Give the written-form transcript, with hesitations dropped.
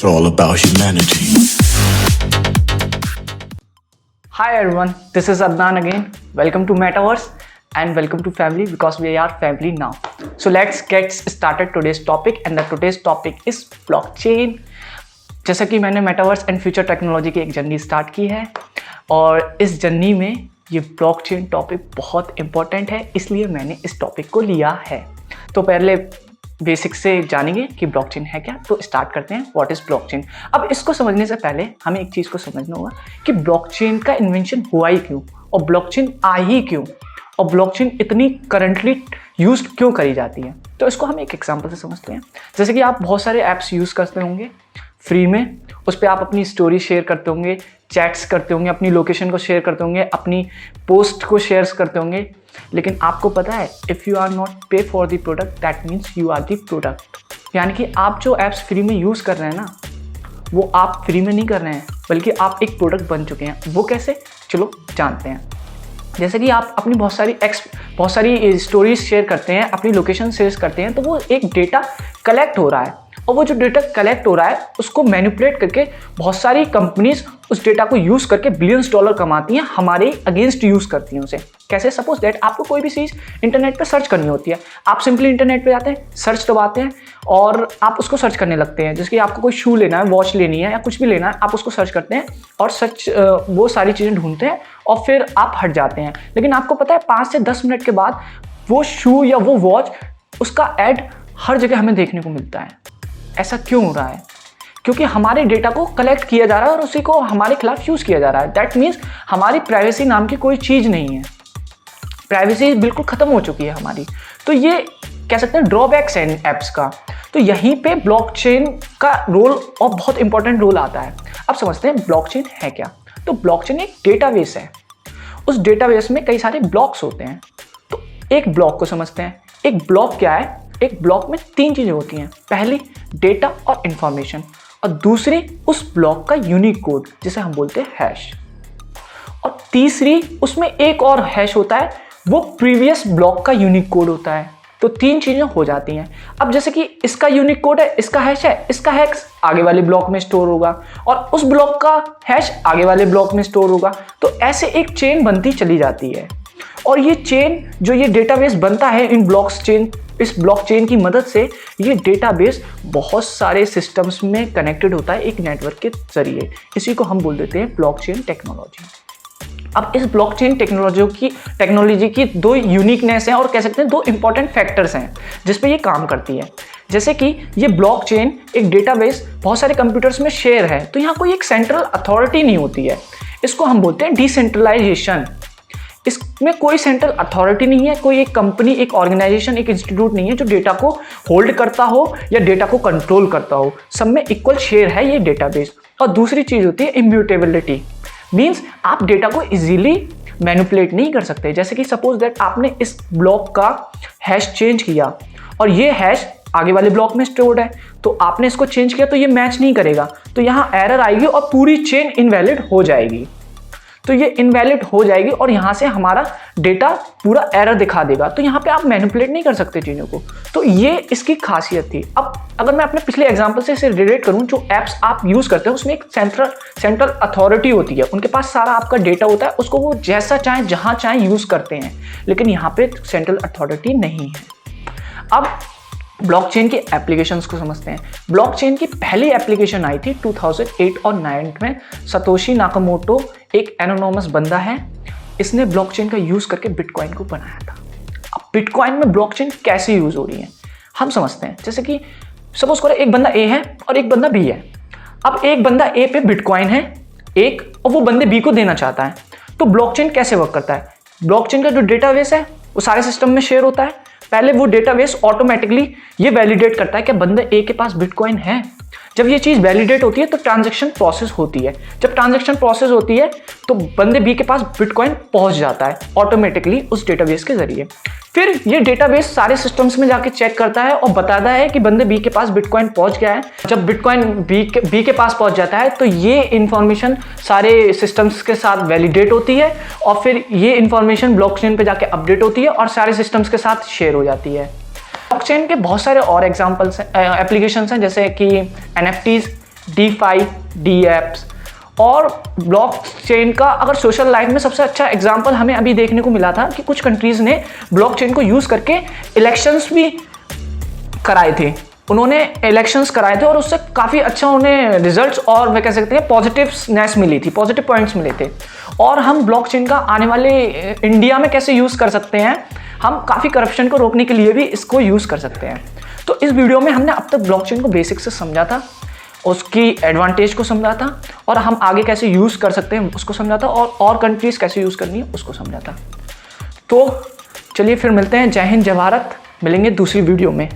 It's all about humanity. Hi everyone, this is Adnan again. Welcome to Metaverse and welcome to family because we are family now. So let's get started today's topic and today's topic is blockchain. जैसा कि मैंने metaverse and future technology की एक journey start की है और इस journey में ये ब्लॉकचेन टॉपिक बहुत इंपॉर्टेंट है, इसलिए मैंने इस टॉपिक को लिया है। तो पहले बेसिक से जानेंगे कि ब्लॉकचेन है क्या, तो स्टार्ट करते हैं। What is blockchain. अब इसको समझने से पहले हमें एक चीज़ को समझना होगा कि ब्लॉकचेन का इन्वेंशन हुआ ही क्यों और ब्लॉकचेन आई ही क्यों और ब्लॉकचेन इतनी करंटली यूज क्यों करी जाती है। तो इसको हम एक एग्जांपल से समझते हैं। जैसे कि आप बहुत सारे ऐप्स यूज़ करते होंगे फ्री में, उस पर आप अपनी स्टोरी शेयर करते होंगे, चैट्स करते होंगे, अपनी लोकेशन को शेयर करते होंगे, अपनी पोस्ट को शेयर करते होंगे। लेकिन आपको पता है if you are not pay for the product that means you are the product. यानी कि आप जो ऐप्स फ्री में यूज़ कर रहे हैं ना, वो आप फ्री में नहीं कर रहे हैं बल्कि आप एक प्रोडक्ट बन चुके हैं। वो कैसे, चलो जानते हैं। जैसे कि आप अपनी बहुत सारी स्टोरीज शेयर करते हैं, अपनी लोकेशन शेयर करते हैं, तो वो एक डेटा कलेक्ट हो रहा है और वो जो डेटा कलेक्ट हो रहा है उसको मैनिपुलेट करके बहुत सारी कंपनीज उस डेटा को यूज़ करके बिलियंस डॉलर कमाती हैं, हमारे अगेंस्ट यूज़ करती हैं उसे। कैसे, सपोज दैट आपको कोई भी चीज़ इंटरनेट पे सर्च करनी होती है, आप सिंपली इंटरनेट पे जाते हैं, सर्च दबाते हैं और आप उसको सर्च करने लगते हैं। जैसे कि आपको कोई शू लेना है, वॉच लेनी है या कुछ भी लेना है, आप उसको सर्च करते हैं और वो सारी चीज़ें ढूंढते हैं और फिर आप हट जाते हैं। लेकिन आपको पता है 5 से 10 मिनट के बाद वो शू या वो वॉच, उसका ऐड हर जगह हमें देखने को मिलता है। ऐसा क्यों हो रहा है? क्योंकि हमारे डेटा को कलेक्ट किया जा रहा है और उसी को हमारे खिलाफ यूज़ किया जा रहा है। दैट मीन्स हमारी प्राइवेसी नाम की कोई चीज़ नहीं है, प्राइवेसी बिल्कुल ख़त्म हो चुकी है हमारी। तो ये कह सकते हैं ड्रॉबैक्स हैं ऐप्स का। तो यहीं पे ब्लॉकचेन का रोल और बहुत इंपॉर्टेंट रोल आता है। अब समझते हैं ब्लॉकचेन है क्या। तो ब्लॉकचेन एक डेटाबेस है, उस डेटाबेस में कई सारे ब्लॉक्स होते हैं। तो एक ब्लॉक को समझते हैं। एक ब्लॉक क्या है? एक ब्लॉक में 3 चीज़ें होती हैं। पहली डेटा और इंफॉर्मेशन, और दूसरी उस ब्लॉक का यूनिक कोड जिसे हम बोलते हैं हैश, और तीसरी उसमें एक और हैश होता है, वो प्रीवियस ब्लॉक का यूनिक कोड होता है। तो 3 चीज़ें हो जाती हैं। अब जैसे कि इसका यूनिक कोड है, इसका हैश है, इसका हैश आगे वाले ब्लॉक में स्टोर होगा और उस ब्लॉक का हैश आगे वाले ब्लॉक में स्टोर होगा। तो ऐसे एक चेन बनती चली जाती है और ये चेन, जो ये डेटाबेस बनता है इस ब्लॉकचेन की मदद से, ये डेटाबेस बहुत सारे सिस्टम्स में कनेक्टेड होता है एक नेटवर्क के जरिए। इसी को हम बोल देते हैं ब्लॉकचेन टेक्नोलॉजी। अब इस ब्लॉकचेन टेक्नोलॉजी की 2 यूनिकनेस हैं और कह सकते हैं 2 इंपॉर्टेंट फैक्टर्स हैं जिस पे ये काम करती है। जैसे कि ये ब्लॉकचेन एक डेटाबेस बहुत सारे कंप्यूटर्स में शेयर है, तो यहाँ कोई एक सेंट्रल अथॉरिटी नहीं होती है। इसको हम बोलते हैं डिसेंट्रलाइजेशन। इसमें कोई सेंट्रल अथॉरिटी नहीं है, कोई एक कंपनी, एक ऑर्गेनाइजेशन, एक इंस्टीट्यूट नहीं है जो डेटा को होल्ड करता हो या डेटा को कंट्रोल करता हो। सब में इक्वल शेयर है ये डेटाबेस। और दूसरी चीज़ होती है इम्यूटेबिलिटी। मीन्स आप डेटा को इजीली मैनिपुलेट नहीं कर सकते। जैसे कि सपोज दैट आपने इस ब्लॉक का हैश चेंज किया और ये हैश आगे वाले ब्लॉक में स्टोर्ड है, तो आपने इसको चेंज किया तो ये मैच नहीं करेगा, तो यहाँ एरर आएगी और पूरी चेन इनवैलिड हो जाएगी। तो ये इनवैलिड हो जाएगी और यहाँ से हमारा डेटा पूरा एरर दिखा देगा। तो यहाँ पे आप मैनिपुलेट नहीं कर सकते चीज़ों को। तो ये इसकी खासियत थी। अब अगर मैं अपने पिछले एग्जांपल से इसे रिलेट करूँ, जो ऐप्स आप यूज़ करते हैं उसमें एक सेंट्रल अथॉरिटी होती है, उनके पास सारा आपका डेटा होता है, उसको वो जैसा चाहे जहाँ चाहे यूज़ करते हैं। लेकिन यहाँ पे सेंट्रल अथॉरिटी नहीं है। अब ब्लॉकचेन की एप्लीकेशंस को समझते हैं। ब्लॉकचेन की पहली एप्लीकेशन आई थी 2008 और 9 में। सतोशी नाकामोटो एक एनोनोमस बंदा है, इसने ब्लॉकचेन का यूज़ करके बिटकॉइन को बनाया था। अब बिटकॉइन में ब्लॉकचेन कैसे यूज़ हो रही है हम समझते हैं। जैसे कि सपोज करो एक बंदा ए है और एक बंदा बी है। अब एक बंदा ए पे बिटकॉइन है एक, और वो बंदे बी को देना चाहता है। तो ब्लॉकचेन कैसे वर्क करता है? ब्लॉकचेन का जो डेटाबेस है वो सारे सिस्टम में शेयर होता है। पहले वो डेटाबेस ऑटोमेटिकली ये वैलिडेट करता है कि बंदा ए के पास बिटकॉइन है। जब ये चीज़ वैलिडेट होती है तो ट्रांजैक्शन प्रोसेस होती है। जब ट्रांजैक्शन प्रोसेस होती है तो बंदे बी के पास बिटकॉइन पहुंच जाता है ऑटोमेटिकली उस डेटाबेस के जरिए। फिर ये डेटाबेस सारे सिस्टम्स में जाके चेक करता है और बताता है कि बंदे बी के पास बिटकॉइन पहुंच गया है। जब बिटकॉइन बी के पास पहुंच जाता है तो ये इंफॉर्मेशन सारे सिस्टम्स के साथ वैलिडेट होती है और फिर ये इंफॉर्मेशन ब्लॉकचेन पे जाके अपडेट होती है और सारे सिस्टम्स के साथ शेयर हो जाती है। ब्लॉकचेन के बहुत सारे और एग्जांपल्स एप्लीकेशंस हैं, जैसे कि NFTs, DeFi, DApps और ब्लॉकचेन का अगर सोशल लाइफ में सबसे अच्छा एग्जांपल हमें अभी देखने को मिला था कि कुछ कंट्रीज़ ने ब्लॉकचेन को यूज़ करके इलेक्शंस भी कराए थे। उन्होंने इलेक्शंस कराए थे और उससे काफ़ी अच्छा उन्हें रिजल्ट्स और वे कह सकते हैं पॉजिटिवनेस मिली थी, पॉजिटिव पॉइंट्स मिले थे। और हम ब्लॉकचेन का आने वाले इंडिया में कैसे यूज़ कर सकते हैं, हम काफ़ी करप्शन को रोकने के लिए भी इसको यूज़ कर सकते हैं। तो इस वीडियो में हमने अब तक ब्लॉकचेन को बेसिक से समझा था, उसकी एडवांटेज को समझा था और हम आगे कैसे यूज़ कर सकते हैं उसको समझा था, और कंट्रीज़ कैसे यूज़ करनी है उसको समझा था। तो चलिए फिर मिलते हैं। जय हिंद, जय भारत। मिलेंगे दूसरी वीडियो में।